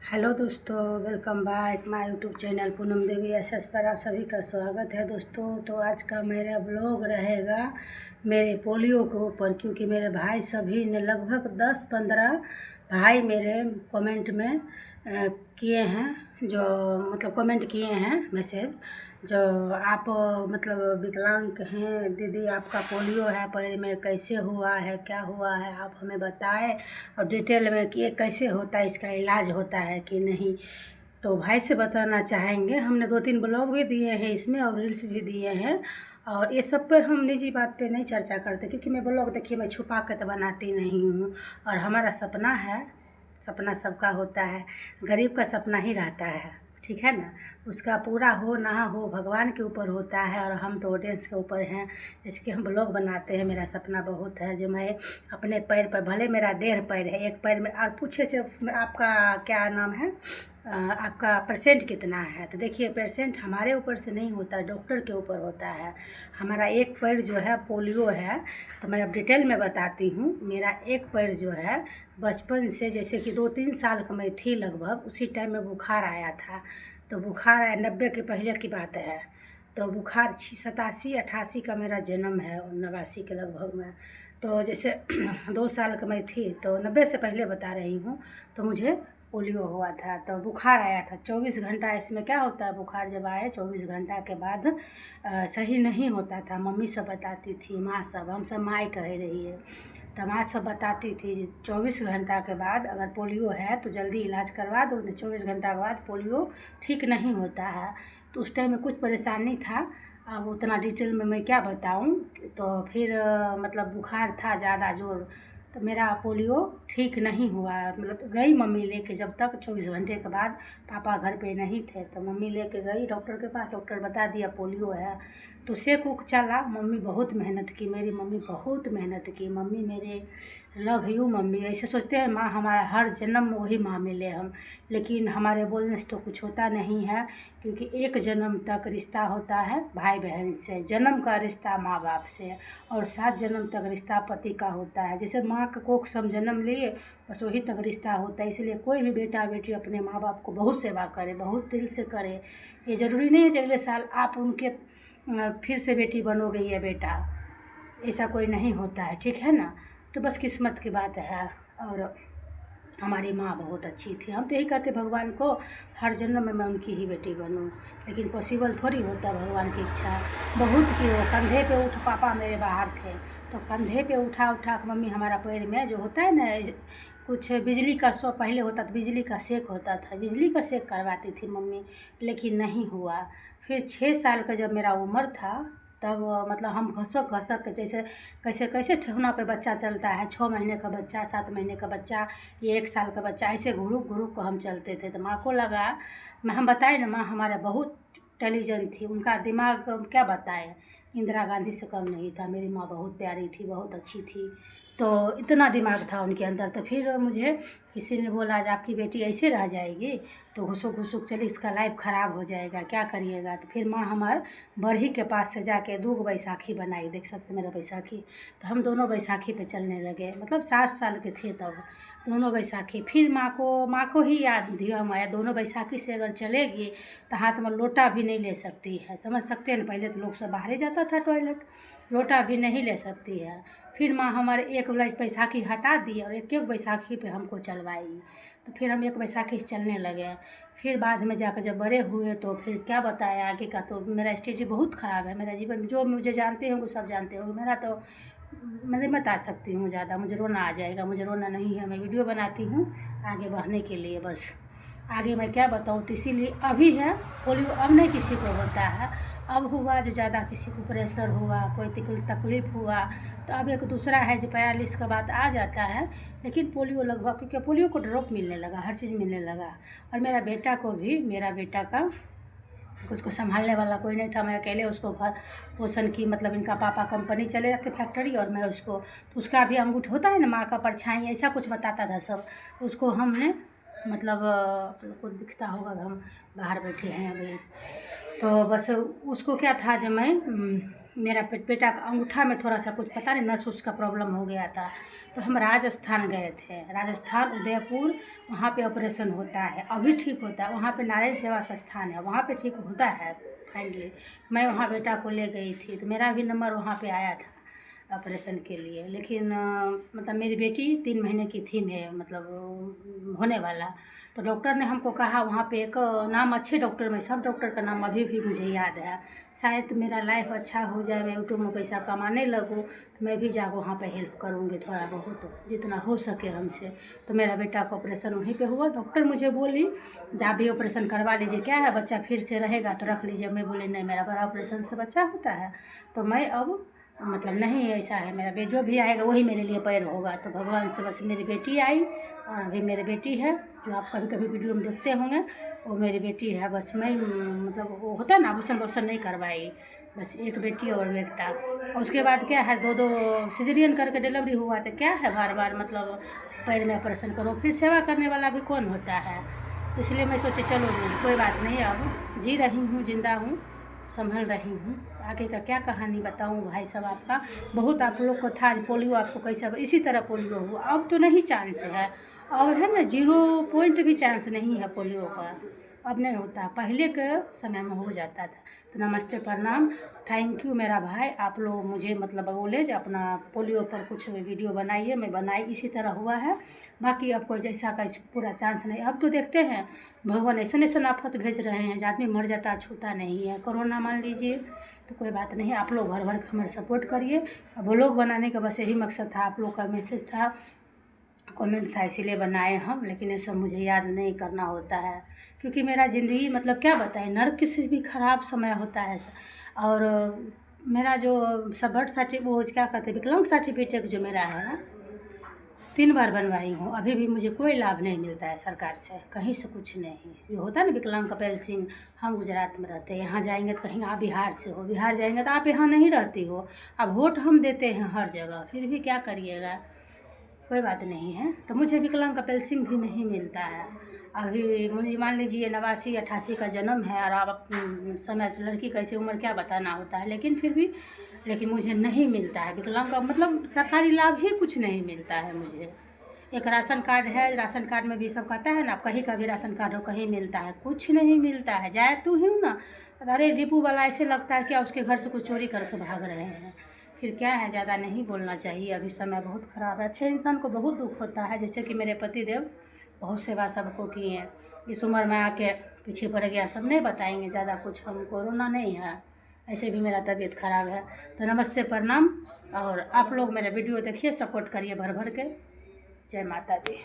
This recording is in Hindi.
हेलो दोस्तों, welcome back my YouTube channel Poonam Devi SS पर आप सभी का स्वागत है। दोस्तों तो आज का मेरा ब्लॉग रहेगा मेरे पोलियो के ऊपर, क्योंकि मेरे भाई सभी ने लगभग 10-15 भाई मेरे कमेंट में किए हैं, जो मतलब कमेंट किए हैं मैसेज, जो आप मतलब विकलांग हैं दीदी, आपका पोलियो है पैर में, कैसे हुआ है, क्या हुआ है, आप हमें बताएं और डिटेल में कि ये कैसे होता है, इसका इलाज होता है कि नहीं। तो भाई से बताना चाहेंगे, हमने 2-3 ब्लॉग भी दिए हैं इसमें और रील्स भी दिए हैं, और ये सब पर हम निजी बात पे नहीं चर्चा करते, क्योंकि मैं ब्लॉग देखिए मैं छुपा के तो बनाती नहीं हूँ। और हमारा सपना है, सपना सबका होता है, गरीब का सपना ही रहता है, ठीक है ना। उसका पूरा हो ना हो भगवान के ऊपर होता है, और हम तो ऑडियंस के ऊपर हैं। जैसे कि हम ब्लॉग बनाते हैं, मेरा सपना बहुत है जो मैं अपने पैर पर, भले मेरा 1.5 पैर है, एक पैर में। और पूछे से आपका क्या नाम है, आपका परसेंट कितना है, तो देखिए परसेंट हमारे ऊपर से नहीं होता, डॉक्टर के ऊपर होता है। हमारा एक पैर जो है पोलियो है, तो मैं अब डिटेल में बताती हूँ। मेरा एक पैर जो है बचपन से, जैसे कि 2-3 साल का मैं थी लगभग, उसी टाइम में बुखार आया था। तो बुखार आया 90 के पहले की बात है। तो बुखार 87-88 का मेरा जन्म है, और 89 के लगभग में। तो जैसे 2 साल का मैं थी, तो 90 से पहले बता रही हूँ, तो मुझे पोलियो हुआ था। तो बुखार आया था 24 घंटा। इसमें क्या होता है, बुखार जब आए 24 घंटा के बाद सही नहीं होता था। मम्मी सब बताती थी, माँ सब, हम सब माँ कह रही है, तो माँ सब बताती थी 24 घंटा के बाद अगर पोलियो है तो जल्दी इलाज करवा दो, 24 घंटा के बाद पोलियो ठीक नहीं होता है। तो उस टाइम में कुछ परेशानी था, अब उतना डिटेल में मैं क्या बताऊं। तो फिर मतलब बुखार था ज़्यादा जोर, तो मेरा पोलियो ठीक नहीं हुआ। मतलब गई मम्मी लेके, जब तक 24 घंटे के बाद पापा घर पे नहीं थे, तो मम्मी लेके गई डॉक्टर के पास, डॉक्टर बता दिया पोलियो है। तो सेक उक चला, मम्मी बहुत मेहनत की, मेरी मम्मी बहुत मेहनत की। मम्मी मेरे लव यू मम्मी, ऐसे सोचते हैं माँ हमारा हर जन्म में वही माँ मिले हम, लेकिन हमारे बोलने से तो कुछ होता नहीं है, क्योंकि एक जन्म तक रिश्ता होता है भाई बहन से, जन्म का रिश्ता माँ बाप से, और 7 जन्म तक रिश्ता पति का होता है। जैसे माँ का कोख से हम जन्म लिए, बस वही तक रिश्ता होता है। इसलिए कोई भी बेटा बेटी अपने माँ बाप को बहुत सेवा करे, बहुत दिल से करे। ये ज़रूरी नहीं है कि अगले साल आप उनके फिर से बेटी बनोगे या बेटा, ऐसा कोई नहीं होता है, ठीक है ना। तो बस किस्मत की बात है। और हमारी माँ बहुत अच्छी थी, हम तो यही कहते भगवान को हर जन्म में मैं उनकी ही बेटी बनूं, लेकिन पॉसिबल थोड़ी होता, भगवान की इच्छा बहुत की। वो कंधे पे उठ, पापा मेरे बाहर थे, तो कंधे पे उठा उठा के मम्मी हमारा पैर में जो होता है ना, कुछ बिजली का शो पहले होता था, बिजली का सेक होता था, बिजली का सेक करवाती थी मम्मी, लेकिन नहीं हुआ। फिर 6 साल का जब मेरा उम्र था, तब मतलब हम घसक घसक के, जैसे कैसे कैसे ठेहुना पे बच्चा चलता है, 6 महीने का बच्चा, 7 महीने का बच्चा, ये 1 साल का बच्चा, ऐसे घुरुक घुरुक को हम चलते थे। तो माँ को लगा, मैं हम बताए ना, माँ हमारा बहुत इंटेलिजेंट थी, उनका दिमाग क्या बताए, इंदिरा गांधी से कम नहीं था। मेरी माँ बहुत प्यारी थी, बहुत अच्छी थी, तो इतना दिमाग था उनके अंदर। तो फिर मुझे किसी ने बोला आज आपकी बेटी ऐसे रह जाएगी, तो घुसुक घुसुक चली, इसका लाइफ ख़राब हो जाएगा, क्या करिएगा। तो फिर माँ हमार बरही के पास से जाके 2 बैसाखी बनाई, देख सकते मेरा बैसाखी। तो हम दोनों बैसाखी पे चलने लगे, मतलब 7 साल के थे तब, दोनों बैसाखी। फिर माँ को ही याद दिया आया, दोनों बैसाखी से अगर चलेगी तो हाथ में लोटा भी नहीं ले सकती है, समझ सकते हैं ना। पहले तो लोग सब बाहर ही जाता था टॉयलेट, लोटा भी नहीं ले सकती है। फिर माँ हमारे एक बैसाखी हटा दी और एक एक बैसाखी पे हमको चलवाई। तो फिर हम एक बैसाखी से चलने लगे। फिर बाद में जाकर जब बड़े हुए तो फिर क्या बताया आगे का, तो मेरा स्टेज बहुत ख़राब है, मेरा जीवन जो मुझे जानते होंगे सब जानते होंगे। मेरा तो मैं नहीं बता सकती हूँ ज़्यादा, मुझे रोना आ जाएगा, मुझे रोना नहीं है, मैं वीडियो बनाती हूँ आगे बढ़ने के लिए बस। आगे मैं क्या बताऊँ, तो इसीलिए अभी है पोलियो, अब नहीं किसी को होता है। अब हुआ जो ज़्यादा किसी को प्रेशर हुआ, कोई तकलीफ़ हुआ, तो अब एक दूसरा है जो 45 के बाद आ जाता है। लेकिन पोलियो लगभग, क्योंकि पोलियो को ड्रॉप मिलने लगा, हर चीज़ मिलने लगा। और मेरा बेटा को भी, मेरा बेटा का उसको संभालने वाला कोई नहीं था, मैं अकेले उसको पोषण की, मतलब इनका पापा कंपनी चले जाते फैक्ट्री, और मैं उसको, तो उसका भी अंगूठ होता है ना माँ का परछाई, ऐसा कुछ बताता था सब। उसको हमने मतलब आप लोग को दिखता होगा, हम बाहर बैठे हैं अभी, तो बस उसको क्या था, जब मैं मेरा बेटा का अंगूठा में थोड़ा सा कुछ पता नहीं नस उसका प्रॉब्लम हो गया था, तो हम राजस्थान गए थे। राजस्थान उदयपुर, वहाँ पे ऑपरेशन होता है, अभी ठीक होता है। वहाँ पे नारायण सेवा संस्थान है, वहाँ पे ठीक होता है फाइनली। मैं वहाँ बेटा को ले गई थी, तो मेरा भी नंबर वहाँ पे आया था ऑपरेशन के लिए। लेकिन मतलब मेरी बेटी 3 महीने की थी, मैं मतलब होने वाला। तो डॉक्टर ने हमको कहा वहाँ पे एक नाम, अच्छे डॉक्टर में, सब डॉक्टर का नाम अभी भी मुझे याद है। शायद मेरा लाइफ अच्छा हो जाए, मैं यूट्यूब में पैसा कमाने लगूँ, तो मैं भी जाकर वहाँ पे हेल्प करूँगी थोड़ा बहुत, जितना हो सके हमसे। तो मेरा बेटा का ऑपरेशन वहीं पे हुआ। डॉक्टर मुझे बोली आप भी ऑपरेशन करवा लीजिए, क्या है बच्चा फिर से रहेगा तो रख लीजिए। मैं बोली नहीं, मेरा बड़ा ऑपरेशन से बच्चा होता है, तो मैं अब मतलब नहीं, ऐसा है मेरा जो भी आएगा वही मेरे लिए पैर होगा। तो भगवान से बस मेरी बेटी आई, और अभी मेरी बेटी है जो आप कभी कभी वीडियो में देखते होंगे, वो मेरी बेटी है। बस मैं मतलब वो होता है ना, आभूषण वोषण नहीं करवाई, बस एक बेटी और बेटा। और उसके बाद क्या है, 2 सिजेरियन करके डिलीवरी हुआ, तो क्या है बार बार मतलब पैर में ऑपरेशन करो, फिर सेवा करने वाला भी कौन होता है। इसलिए मैं सोची चलो कोई बात नहीं, अब जी रही हूँ, जिंदा हूँ, संभल रही हूँ। आगे का क्या कहानी बताऊँ भाई साहब, आपका बहुत आप लोग को था पोलियो, आपको कैसा इसी तरह पोलियो हुआ। अब तो नहीं चांस है, और है ना 0 पॉइंट भी चांस नहीं है पोलियो का, अब नहीं होता, पहले के समय में हो जाता था। तो नमस्ते, प्रणाम, थैंक यू मेरा भाई। आप लोग मुझे मतलब बोले जो अपना पोलियो पर कुछ वीडियो बनाइए, मैं बनाई, इसी तरह हुआ है। बाकी आपको जैसा का पूरा चांस नहीं। अब तो देखते हैं भगवान ऐसा ऐसा आफत भेज रहे हैं, आदमी मर जाता छूता नहीं है। कोरोना मान लीजिए, तो कोई बात नहीं, आप लोग भर भर हमारे सपोर्ट करिए। अब व्लॉग बनाने का बस यही मकसद था, आप लोग का मैसेज था, कमेंट था, इसीलिए बनाए हम। लेकिन ये सब मुझे याद नहीं करना होता है, क्योंकि मेरा ज़िंदगी मतलब क्या बताएं, नर्क से भी ख़राब समय होता है। और मेरा जो सब बर्थ सर्टिफिकेट, वो क्या कहते हैं, विकलांग सर्टिफिकेट जो मेरा है, 3 बार बनवाई हूँ, अभी भी मुझे कोई लाभ नहीं मिलता है सरकार से, कहीं से कुछ नहीं। जो होता है ना विकलांग कपिल सिंह, हम गुजरात में रहते हैं, यहाँ जाएंगे तो कहीं आप बिहार से हो, बिहार जाएंगे तो आप यहाँ नहीं रहती हो। अब वोट हम देते हैं हर जगह, फिर भी क्या करिएगा, कोई बात नहीं है। तो मुझे विकलांग कपिल सिंह भी नहीं मिलता है। अभी मुझे मान लीजिए 89 88 का जन्म है, और आप समय लड़की कैसे उम्र क्या बताना होता है, लेकिन फिर भी मुझे नहीं मिलता है विकलांग का मतलब सरकारी लाभ ही कुछ नहीं मिलता है मुझे। एक राशन कार्ड है, राशन कार्ड में भी सब कहता है ना, कहीं का भी राशन कार्ड हो कहीं मिलता है, कुछ नहीं मिलता है। जाए तो हूँ ना, अरे डिपू वाला ऐसे लगता है क्या उसके घर से कुछ चोरी करके भाग रहे हैं। फिर क्या है, ज़्यादा नहीं बोलना चाहिए, अभी समय बहुत ख़राब है। अच्छे इंसान को बहुत दुख होता है, जैसे कि मेरे पति देव बहुत सेवा सबको किए हैं, इस उम्र में आके पीछे पड़ गया, सब नहीं बताएंगे ज़्यादा कुछ, हम कोरोना नहीं है, ऐसे भी मेरा तबीयत ख़राब है। तो नमस्ते, प्रणाम, और आप लोग मेरा वीडियो देखिए, सपोर्ट करिए भर भर के। जय माता दी।